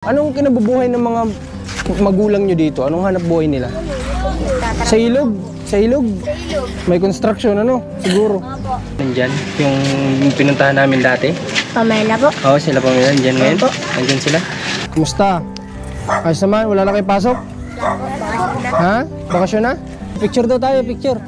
Anong kinabubuhay ng mga magulang nyo dito? Anong hanap buhay nila? Sa ilog? Sa ilog? May construction ano? Siguro. Nandyan, yung pinuntahan namin dati. Pamela po. Oo, sila Pamela. Nandyan ngayon. Nandyan sila. Kumusta? Ayos naman, wala na kayo pasok? Ha? Bakasyon na? Picture daw tayo, picture.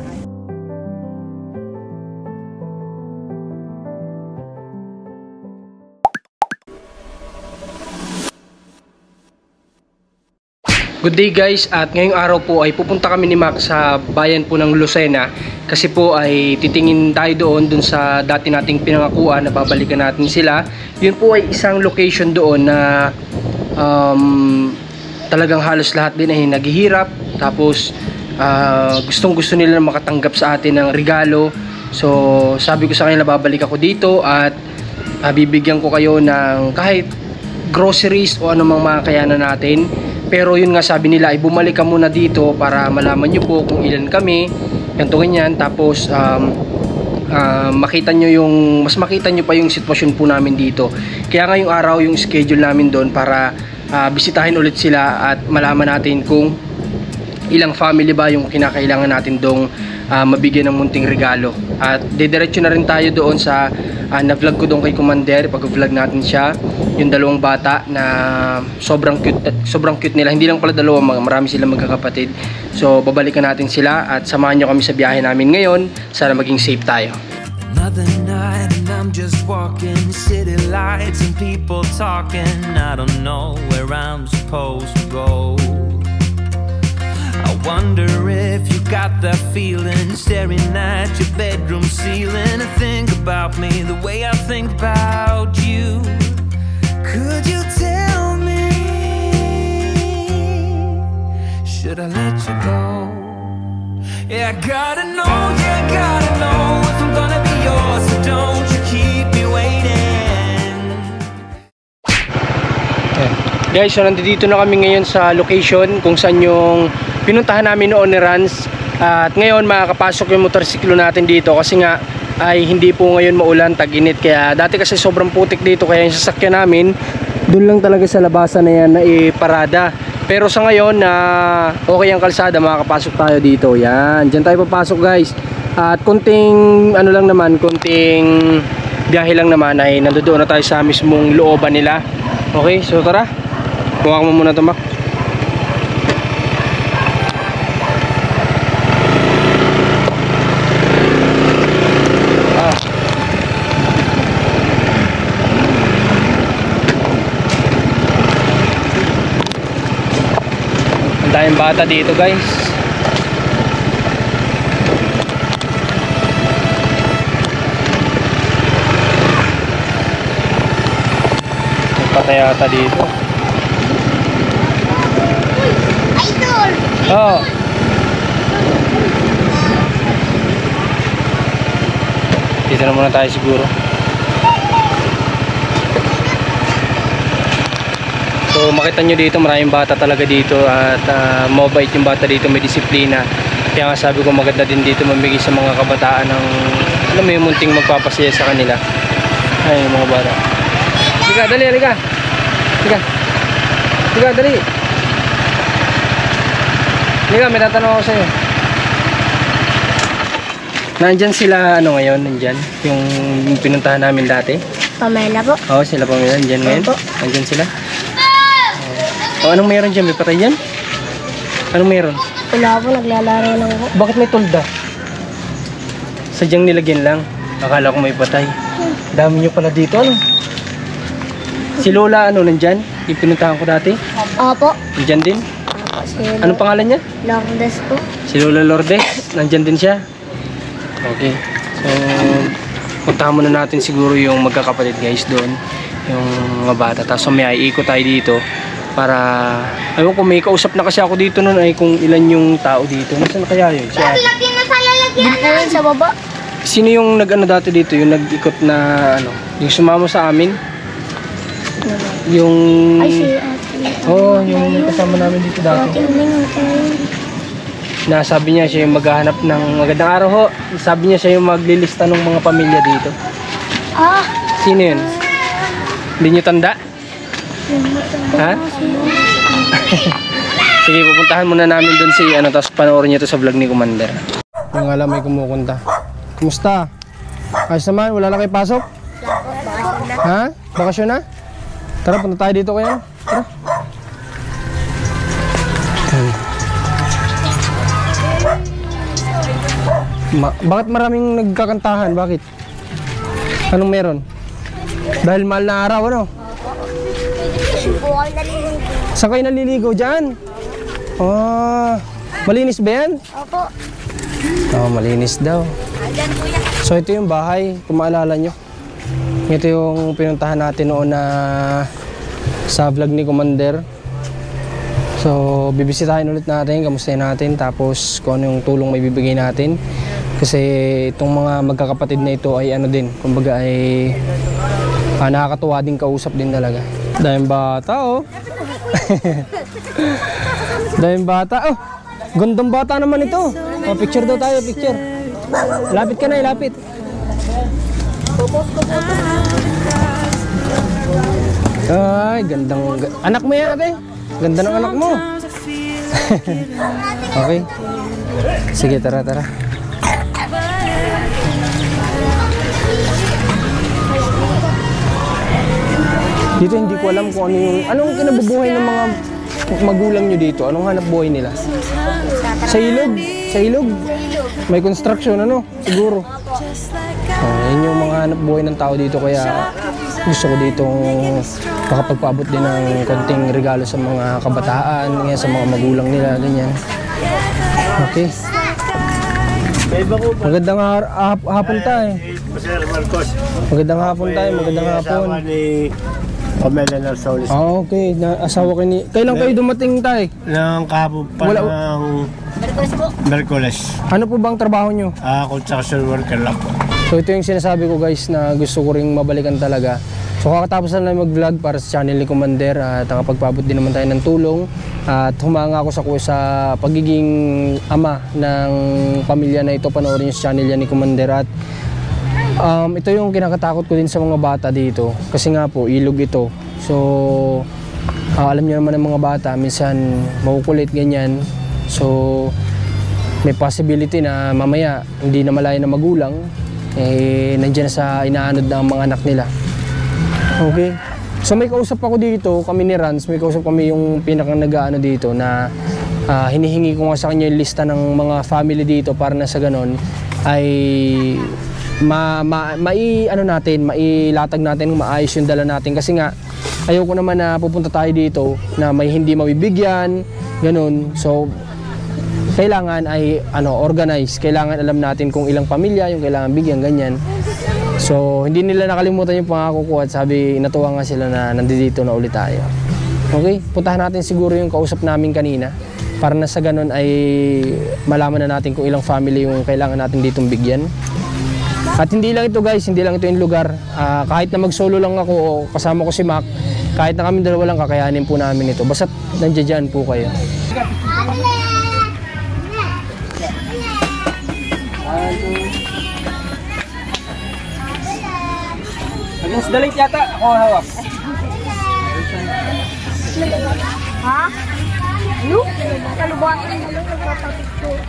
Good day guys, at ngayong araw po ay pupunta kami ni Mac sa bayan po ng Lucena kasi po ay titingin tayo doon sa dati nating pinangakuan na babalikan natin sila. Yun po ay isang location doon na talagang halos lahat din ay naghihirap, tapos gustong gusto nila makatanggap sa atin ng regalo. So sabi ko sa kanila babalik ako dito at bibigyan ko kayo ng kahit groceries o anumang makakayanan natin. Pero yun nga, sabi nila ay bumalik ka muna dito para malaman nyo po kung ilan kami, ganito ganyan. Tapos makita nyo yung, mas makita nyo pa yung sitwasyon po namin dito. Kaya ngayong araw yung schedule namin doon para bisitahin ulit sila at malaman natin kung ilang family ba yung kinakailangan natin dong mabigyan ng munting regalo. At didiretso na rin tayo doon sa na-vlog ko doon kay Commander, pag-vlog natin siya, yung dalawang bata na sobrang cute nila. Hindi lang pala dalawa, marami silang magkakapatid. So babalikan natin sila at samahan nyo kami sa biyahe namin ngayon. Sana maging safe tayo. Another night and I'm just walking, city lights and people talking. I don't know where I'm supposed to go. I wonder if you got that feeling, staring at your bedroom ceiling. And think about me the way I think about you. Could you tell me, should I let you go? Yeah, I gotta know, yeah, I gotta know if I'm gonna be yours, so don't you keep me waiting. Guys, so nandito na kami ngayon sa location kung saan yung pinuntahan namin noon ni Rans. At ngayon makakapasok yung motorsiklo natin dito kasi nga ay hindi po ngayon maulan, tag-init. Kaya dati kasi sobrang putik dito, kaya yung sasakyan namin doon lang talaga sa labasan na yan na iparada. Pero sa ngayon na okay ang kalsada, makakapasok tayo dito. Yan, dyan tayo papasok guys. At konting ano lang naman, konting biyahe lang naman ay nandoon na tayo sa mismong looban nila. Okay, so tara, kuha mo muna ito, Mac. Ang bata dito guys. Patay ata dito. Idol! Oo. Dito na muna tayo siguro. So makita nyo dito, maraming bata talaga dito at mabait yung bata dito, may disiplina. Kaya nga sabi ko maganda din dito mamigay sa mga kabataan ng alam mo yung munting magpapasaya sa kanila. Ay mga bata. Liga, dali, liga. Liga. Liga, dali. Liga, may tatanong ako sa'yo. Nandyan sila ano ngayon, nandyan yung pinuntahan namin dati. Pamela po. Oo, sila Pamela, nandyan ngayon. Nandyan sila. O, anong meron dyan? May patay dyan? Anong meron? Wala po, naglalaro lang po. Bakit may tulda? Sadyang nilagyan lang. Akala ko may patay. Dami nyo pala dito, ano? Si Lola, ano, nandyan? Yung pinuntahan ko dati? Opo. Nandyan din? Anong pangalan niya? Lourdes po. Si Lola Lourdes? Nandyan din siya? Okay. So, puntahan muna natin siguro yung magkakapatid guys doon. Yung mga bata. Tapos may iikot tayo dito. Para, ayun ko, may kausap na kasi ako dito noon ay kung ilan yung tao dito. Nasaan kaya yun? Si ate. Lagyan na sa lalagyan. Dito yun sa baba. Sino yung nag-ano dati dito? Yung nag-ikot na ano? Yung sumama sa amin? Yung... Ay, si ate. Oo, yung kasama namin dito dati. Na sabi niya siya yung maghahanap ng magandang araw ho. Sabi niya siya yung maglilista ng mga pamilya dito. Ah. Sino yun? Hindi niyo tanda? Ha? Sige, pupuntahan muna namin doon si ano, tapos panoorin niyo to sa vlog ni Commander. Yung alam may kumukunta. Kumusta? Ayos naman, wala na kayo pasok? Ha? Bakasyon na? Tara, punta tayo dito kayo. Tara. Bakit maraming nagkakantahan? Bakit? Anong meron? Dahil mahal na araw, ano? Saan kayo naliligo dyan? Malinis ba yan? Opo. Malinis daw. So ito yung bahay, kung maalala nyo. Ito yung pinuntahan natin noon na sa vlog ni Commander. So bibisitahin ulit natin, kamustahin natin, tapos kung ano yung tulong may bibigay natin. Kasi itong mga magkakapatid na ito ay ano din, kumbaga ay nakakatuwa din kausap din talaga. Dahil bata oh. Dahil bata oh. Gandang bata naman ito. Picture daw tayo, picture. Lapit ka na, lapit. Ay, gandang anak mo yan, ate. Ganda ng anak mo. Okay. Sige, tara. Dito hindi ko alam kung anong kinabubuhay ng mga magulang nyo dito. Anong hanap buhay nila? Sa ilog? Sa ilog? May construction, ano? Siguro. Yan yung mga hanap buhay ng tao dito. Kaya gusto ko ditong makapagpaabot din ng konting regalo sa mga kabataan, sa mga magulang nila, ganyan. Okay. Magandang hapon tayo. Magandang hapon tayo, magandang hapon. Pamela Narsolis. Okay. Asawa ko ni... Kailan kayo dumating tayo? Nang kahapon pa ng Merkules. Ano po bang trabaho nyo? Construction worker lang po. So ito yung sinasabi ko guys na gusto ko ring mabalikan talaga. So kakatapos na mag-vlog para sa channel ni Commander at nakapagpaabot din naman tayo ng tulong. At humanga ako sa pagiging ama ng pamilya na ito. Panoorin yung sa channel yan ni Commander. At ito yung kinakatakot ko din sa mga bata dito. Kasi nga po, ilog ito. So alam niyo naman ng mga bata, minsan makukulit ganyan. So may possibility na mamaya hindi na malaya na magulang, nandiyan sa inaanod ng mga anak nila. Okay. So may kausap ako dito, kami ni Rans, may kausap kami yung pinakang nag-aano dito na hinihingi ko nga sa kanya yung lista ng mga family dito para na sa ganon ay mailatag natin, maayos yung dala natin. Kasi nga ayoko naman na pupunta tayo dito na may hindi mabibigyan, ganon. So kailangan ay organize, kailangan alam natin kung ilang pamilya yung kailangan bigyan, ganyan. So hindi nila nakalimutan yung pangako ko at sabi, natuwa nga sila na nandito na ulit tayo. Okay, puntahan natin siguro yung kausap namin kanina para na sa ganun ay malaman na natin kung ilang family yung kailangan natin ditong bigyan. At hindi lang ito guys, hindi lang ito yung lugar. Kahit na mag-solo lang ako o kasama ko si Mac, kahit na kami dalawa lang, kakayanin po namin ito. Basta nandiyan po kayo. Against the light yata, ako hawak. Ha? Ano? Kalubasan mo lang nagpapapicture.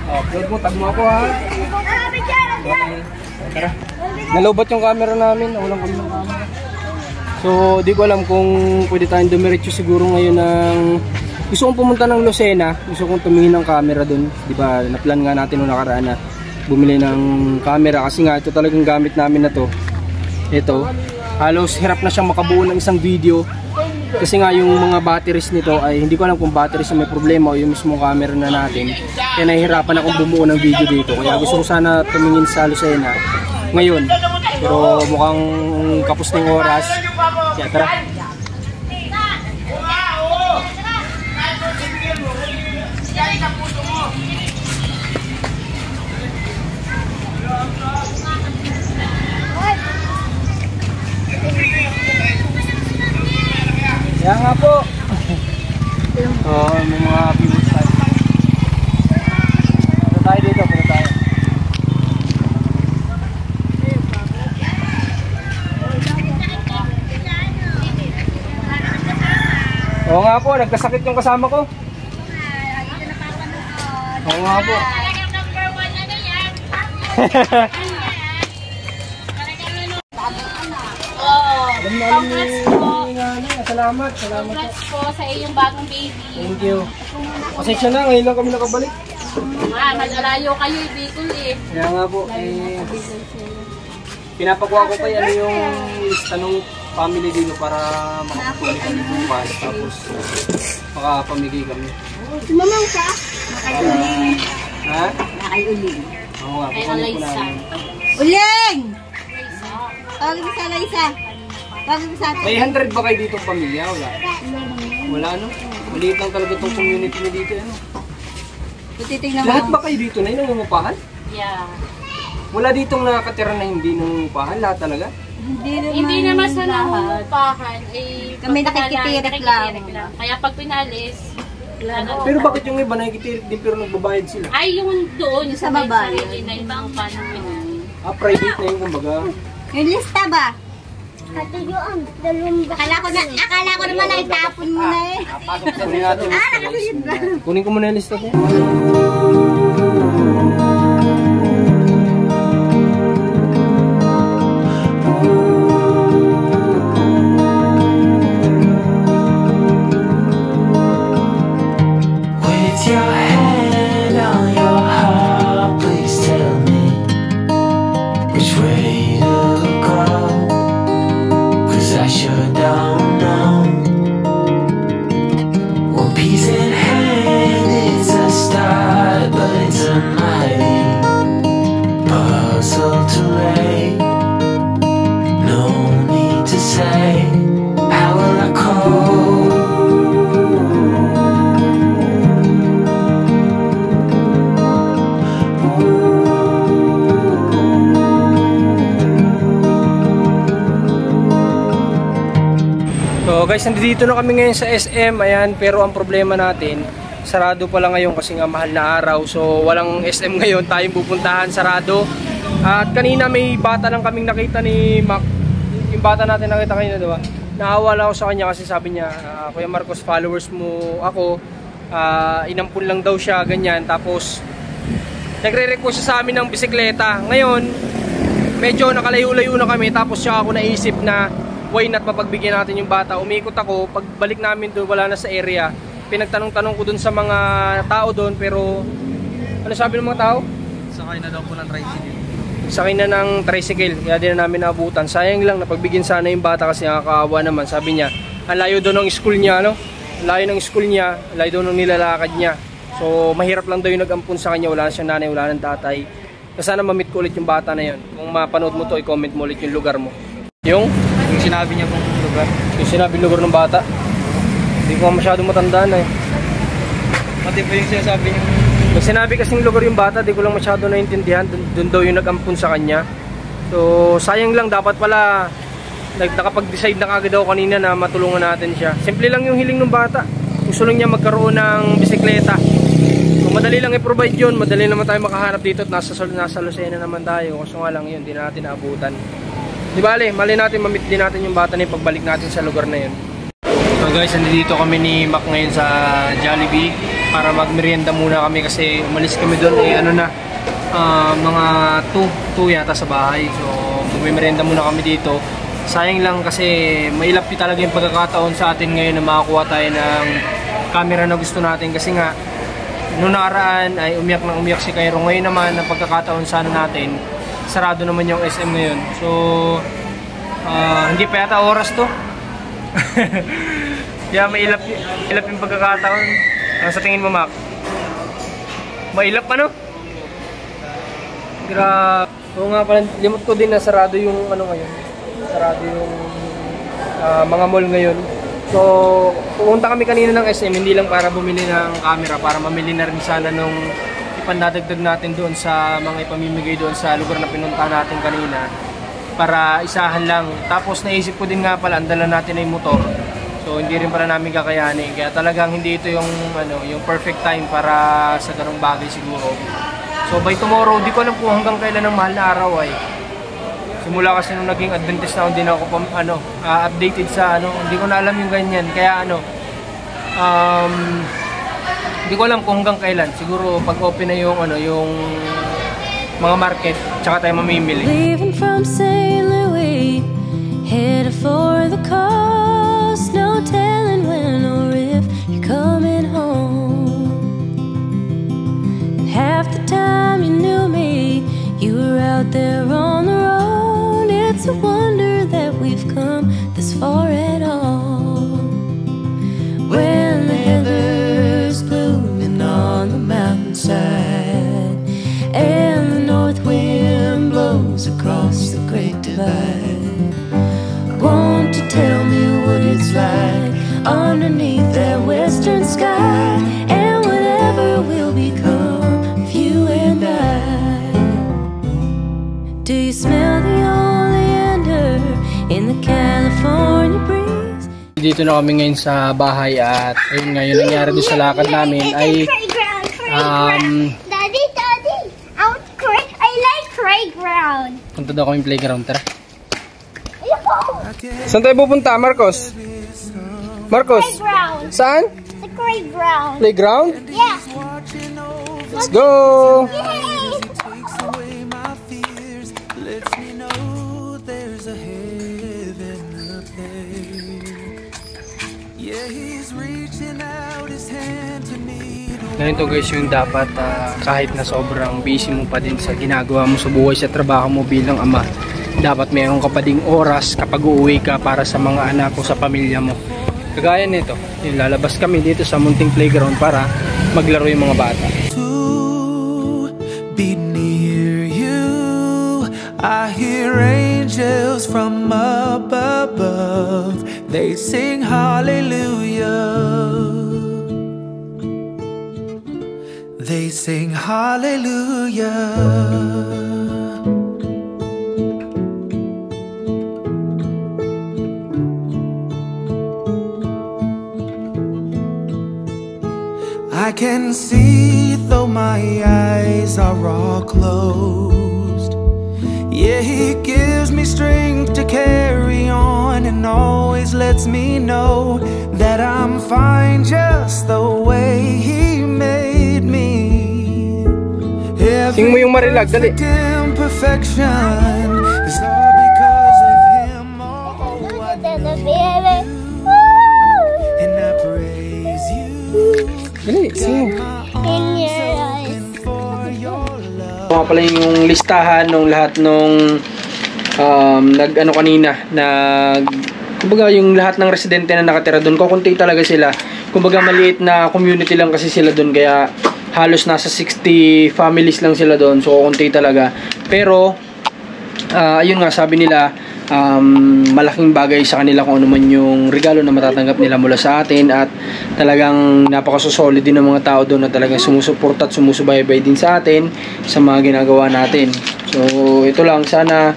Upload mo, tag mo ako ha. Okay. Tara. Nalobat yung camera namin, nawalan kami ng camera. So, di ko alam kung pwede tayong dumiretso siguro ngayon ng... Gusto kong pumunta ng Lucena, gusto kong tumingin ng camera dun. Di ba, na-plan nga natin noong nakaraan na bumili ng camera kasi nga ito talagang gamit namin na to. Ito, halos hirap na siyang makabuo ng isang video kasi nga yung mga batteries nito ay hindi ko alam kung batteries na may problema o yung mismo camera na natin. Kaya nahihirapan akong bumuo ng video dito. Kaya gusto ko sana tumingin sa Lucena ngayon. Pero mukhang kapos na yung oras. Kaya tara. Kaya nga po. May mga viewers tayo. Punta tayo dito, punta tayo. Oo nga po, nagkasakit yung kasama ko. Oo nga po. Congrats po. Salamat. Congrats po sa iyong bagong baby. Thank you. Pasensya na, ngayon lang kami nakabalik. Malayo kayo, Bicol eh. Kaya nga po, pinapakuha ko pa ano yung lista ng family dito para makapagpuli kami bukas. Tapos makapamigay kami. Mamang ka? Ha? Nakay-uling. Oo nga, Kay kukunin ko Alaysa. namin. Uling! Tawagin mo sa Alaysa. Tawagin mo sa atin. May 100 ba kayo dito pamilya? Wala. Wala no? Maliit lang talaga itong community na dito. Ano? Titignan mo. Lahat ba kayo dito na nangungupahan? Yeah. Wala ditong nakatira na hindi nangungupahan? Lahat talaga? Hindi naman sa nangungupahan. Kami nakikitirik lang. Kaya pag pinalis, Pero bakit yung iba nakikitirik din pero nagbabayad sila? ay yung doon Sa babae. sarili na ibang paano pinali. Private na yun kumbaga. Yung lista ba? Katuyuan, dalawang Akala ko naman ay tapon mo na eh. Kunin natin yung lista. Nakasuyod ba? Kunin ko muna yung lista ko. With your hand on your heart, please tell me which way to go. 'Cause I sure don't know. One piece in hand is a start, but it's a mighty puzzle to lay. No need to say, how will I cope? So guys, nandito na kami ngayon sa SM. Ayan, pero ang problema natin, sarado pala ngayon kasi nga mahal na araw. So walang SM ngayon, tayong pupuntahan, sarado. At kanina may bata lang kaming nakita ni Mac. Yung bata natin nakita kanina, diba? Naawa lang ako sa kanya kasi sabi niya, Kuya Marcos, followers mo ako. Inampun lang daw siya, ganyan. Tapos nagre-request siya sa amin ng bisikleta. Ngayon, medyo nakalayo-layo na kami. Tapos siya ako naisip na why not mapagbigyan natin yung bata. Umikot ako, pagbalik namin doon wala na sa area. Pinagtanong-tanong ko doon sa mga tao doon, pero ano sabi ng mga tao? Sakay na daw po ng tricycle. Sakay na ng tricycle, kaya din na namin naabutan. Sayang lang, napagbigyan sana yung bata kasi nakakaawa naman. Sabi niya, ang layo doon ng school niya, no? Ang layo ng school niya, ang layo doon ng nilalakad niya. So mahirap lang daw yung nag-ampun sa kanya, wala na siyang nanay, wala nang tatay. Kaya sana ma-meet ko ulit yung bata na yun. Kung mapanood mo to, i-comment mo ulit yung lugar mo. Yung Sinabi niya pong lugar. yung sinabing lugar ng bata, hindi ko masyadong matandaan eh. Pati po yung sinasabi niya. Nung sinabi kasing lugar yung bata, di ko lang masyado naintindihan. Doon daw yung nag-ampun sa kanya. So sayang lang, dapat pala nakapag-decide na kagad ako kanina na matulungan natin siya. Simple lang yung hiling ng bata. Gusto lang niya magkaroon ng bisikleta. So madali lang i-provide yun, madali naman tayo makahanap dito at nasa Lucena naman tayo. Kaso nga lang yun, di na natin naabutan. Di bale, mali natin, mamit din natin yung bata na yung pagbalik natin sa lugar na yun. So guys, nandito kami ni Mac ngayon sa Jollibee para magmerienda muna kami kasi umalis kami doon ano na, mga 2 yata sa bahay. So magmerienda muna kami dito. Sayang lang kasi mailap talaga yung pagkakataon sa atin ngayon na makakuha tayo ng camera na gusto natin kasi nga noong nakaraan ay umiyak si Cairo. Ngayon naman ang pagkakataon sana natin, sarado naman yung SM ngayon. So hindi pa yata oras to. Kaya mailap yung pagkakataon. Sa tingin mo, Mac? Mailap ano? Grabe. Oo nga pala, limot ko din na sarado yung ano ngayon. Sarado yung mga mall ngayon. So pumunta kami kanina ng SM hindi lang para bumili ng camera, para mamili na rin sana nung ipandadagdag natin doon sa mga ipamimigay doon sa lugar na pinuntahan natin kanina para isahan lang. Tapos naisip ko din nga pala, andala natin na yung motor. So hindi rin pala namin kakayanin. Kaya talagang hindi ito yung yung perfect time para sa ganung bagay siguro. So by tomorrow, di ko alam kung hanggang kailan ang mahal na araw ay. Simula kasi nung naging Adventist na hindi na ako updated sa hindi ko na alam yung ganyan. Kaya Hindi ko alam kung hanggang kailan. Siguro pag open na yung yung mga market, tsaka tayo mamimili. Leaving from St. Louis, headed for the coast. No telling when or if you're coming home. And half the time you knew me, you were out there on the road. It's a wonder that we've come this far at all. When the heather's blooming on the mountainside and the north wind blows across the great divide, won't you tell me what it's like underneath that western sky, and whatever will become of you and I? Do you smell the oleander in the California breeze? Dito na kami ngayon sa bahay at ayun nga, yung nangyari doon sa lakad namin ay Daddy, I like playground. punta daw kami playground, tara. Saan tayo pupunta, Marcos? Marcos? Playground. Saan? The playground. Playground? Yeah. Let's go! Yay. Takes away my fears, lets me know there's a heaven up there. Yeah, he's reaching out his hand to me. Ganito guys yung dapat kahit na sobrang busy mo pa din sa ginagawa mo sa buhay, sa trabaho mo bilang ama, dapat mayroon ka pa ding oras kapag uuwi ka para sa mga anak o sa pamilya mo. Kagaya nito, yung lalabas kami dito sa munting playground para maglaro yung mga bata. To be near you, I hear angels from up above. They sing hallelujah. They sing hallelujah. I can see though my eyes are all closed. Yeah, he gives me strength to carry on and always lets me know that I'm fine just the way he made me. Sing mo yung Marilag, dali. Imperfection is all because of him. Oh, I and I praise you. Dali, sing. In your eyes. Mga pala yung listahan ng lahat nung nag-ano kanina, kumbaga yung lahat ng residente na nakatira doon, kukunti talaga sila. Kumbaga maliit na community lang kasi sila doon, kaya halos nasa 60 families lang sila doon, so kukunti talaga. Pero ayun nga, sabi nila malaking bagay sa kanila kung ano man yung regalo na matatanggap nila mula sa atin, at talagang napakasolid din ng mga tao doon na talagang sumusuporta at sumusubaybay din sa atin sa mga ginagawa natin. So ito lang, sana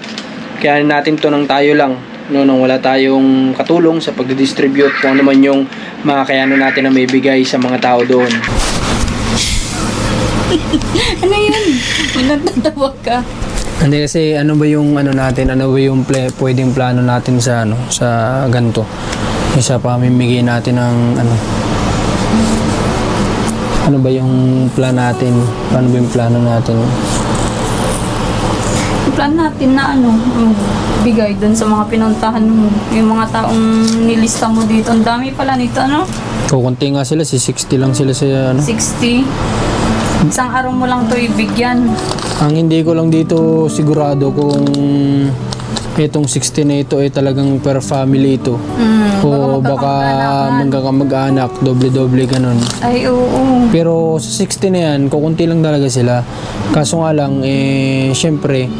kaya natin to ng tayo lang, no, nang wala tayong katulong sa pagdidistribute kung ano man yung makakayanan natin na may bigay sa mga tao doon. Ano yun? Nagtatawa ka. Hindi, kasi ano ba yung natin, ano ba yung pwedeng plano natin sa sa ganito. Isa pamimigay natin ng ano ba yung plan natin? Ano ba yung plano natin? Plan natin na bigay dun sa mga pinuntahan mo. Yung mga taong nilista mo dito. Ang dami pala nito, Kukunti nga sila, 60 lang sila sa 60. Isang araw mo lang to ibigyan. Ang hindi ko lang dito sigurado kung itong 60 na ito ay talagang per family ito. O baka magkamag-anak, doble-doble ganun. Ay, oo. Pero sa 60 na yan, kukunti lang talaga sila. Kaso nga lang, syempre,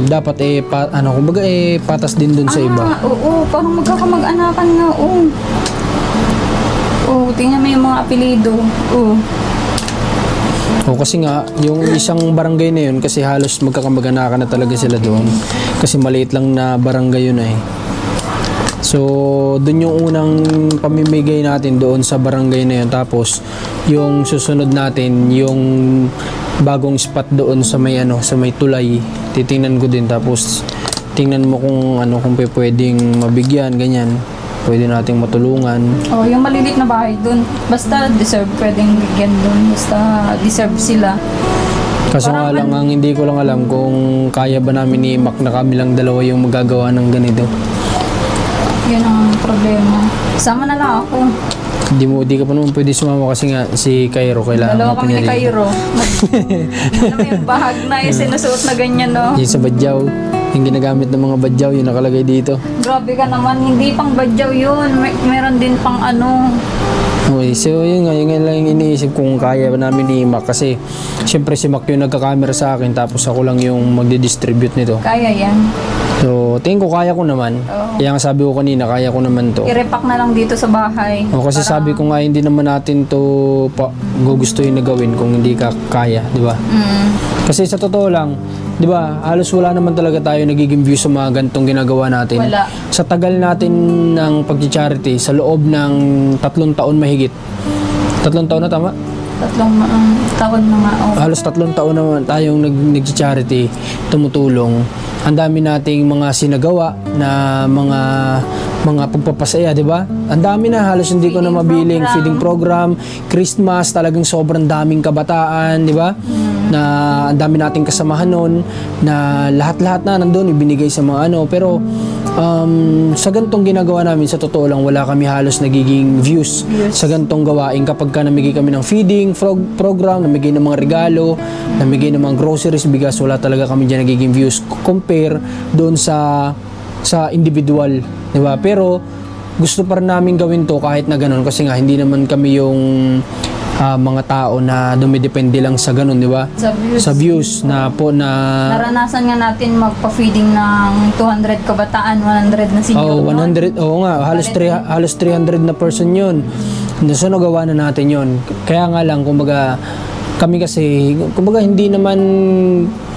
dapat kumbaga patas din dun sa iba. Oo, parang magkakamag-anakan nga, oo. Oo, tingnan mo yung mga apelido. Oo. O kasi nga, yung isang barangay na yun, kasi halos magkakamag-anakan na talaga sila doon. Kasi maliit lang na barangay yun eh. So, doon yung unang pamimigay natin doon sa barangay na yun. Tapos, yung susunod natin, yung bagong spot doon sa may sa may tulay, titingnan ko din. Tapos, tingnan mo kung kung pwedeng mabigyan, ganyan. pwede nating matulungan. Oh, yung malilit na bahay dun. Basta deserve, pwedeng bigyan dun. Basta deserve sila. Kaso nga lang, ang hindi ko lang alam kung kaya ba namin ni Mac na kami lang dalawa yung magagawa ng ganito. Yan ang problema. Sama na lang ako. Di ka pa naman pwede sumama kasi nga si Cairo kailangan Dalawa kami ni pinalito. Cairo. Alam mo yung bahag na yung sinusuot na ganyan, no? Yung sa badyaw, yung ginagamit ng mga badyaw, yung nakalagay dito. Grabe ka naman, hindi pang badyaw yun. Meron din pang ano. Okay, so yun nga lang yung iniisip kung kaya ba namin ni Mac kasi syempre si Mac yung nagka-camera sa akin tapos ako lang yung magdi-distribute nito. Kaya yan. So, tingin ko kaya ko naman. Oo. Kaya nga sabi ko kanina, kaya ko naman to. I-repack na lang dito sa bahay. O, kasi sabi ko nga, hindi naman natin to gugustuhin na gawin kung hindi ka kaya, di ba? Kasi sa totoo lang, di ba, halos wala naman talaga tayo nagiging view sa mga ganitong ginagawa natin. Wala. Sa tagal natin ng pag-charity, sa loob ng 3 taon mahigit. 3 taon na tama? 3 taon na nga. Oh. Halos 3 taon naman tayong nag-charity, tumutulong. Ang dami nating mga sinagawa na mga pagpapasaya, di ba? Ang dami na, halos hindi ko na mabiling. Feeding program, Christmas, talagang sobrang daming kabataan, di ba? Na ang dami nating kasamahan noon, na lahat-lahat na nandun, ibinigay sa mga ano. Pero sa gantong ginagawa namin, sa totoo lang, wala kami halos nagiging views sa gantong gawain. Kapag ka namigay kami ng feeding program, namigay ng mga regalo, namigay ng mga groceries, bigas, wala talaga kami dyan nagiging views compare doon sa individual, di ba? Pero gusto pa rin namin gawin to kahit na ganun kasi nga hindi naman kami yung mga tao na dumidepende lang sa ganun, di ba? Sa views na Naranasan nga natin magpa-feeding ng 200 kabataan, 100 na senior. Oh, 100. Oo nga, halos 300 na person 'yun. So nagawa na natin 'yon. Kaya nga lang kumbaga kami kasi kumbaga hindi naman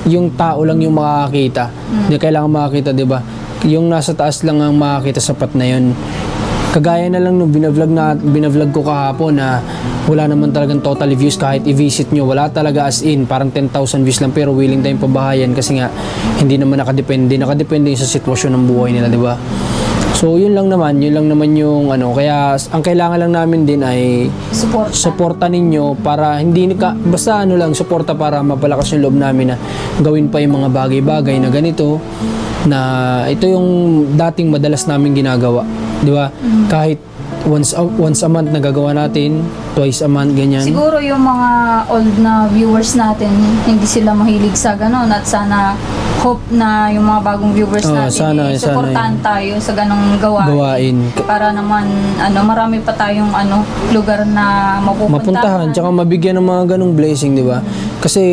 yung tao lang yung makakita. Hindi kailangan makakita, 'di ba? Yung nasa taas lang ang makakita, sapat na 'yon. Kagaya na lang nung binavlog ko kahapon na wala naman talagang totally views kahit i-visit nyo. Wala talaga as in, parang 10,000 views lang pero willing tayong pabahayan kasi nga hindi naman nakadepende sa sitwasyon ng buhay nila, di ba? So yun lang naman yung ano, kaya ang kailangan lang namin din ay suporta ninyo para hindi basta ano lang, suporta para mapalakas yung loob namin na gawin pa yung mga bagay-bagay na ganito na ito yung dating madalas namin ginagawa. Di ba? Kahit once a month nagagawa natin, twice a month, ganyan. Siguro yung mga old na viewers natin, hindi sila mahilig sa ganon at sana hope na yung mga bagong viewers natin suportahan tayo sa ganong gawain. Para naman marami pa tayong lugar na mapupuntahan. Tsaka mabigyan ng mga ganong blessing, di ba? Kasi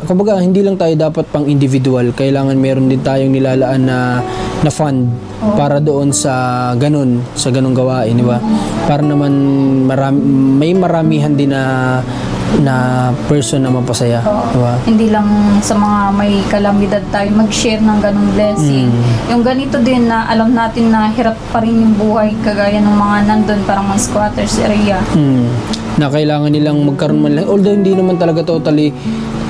kumbaga hindi lang tayo dapat pang individual, kailangan meron din tayong nilalaan na fund para doon sa ganun gawain, di ba? Para naman may maramihan din na person na mapasaya, di ba? Hindi lang sa mga may kalamidad tayo mag-share ng ganung blessing. Yung ganito din na alam natin na hirap pa rin yung buhay kagaya ng mga nandun parang mga squatters area. Na kailangan nilang magkaroon man lang, although hindi naman talaga totally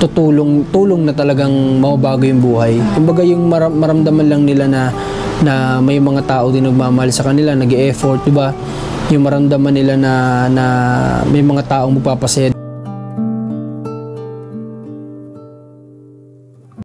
tulong na talagang mababago yung buhay. Kumbaga yung maramdaman lang nila na may mga tao din nagmamahal sa kanila, nag-e-effort, di ba? Yung maramdaman nila na may mga taong magpapasaya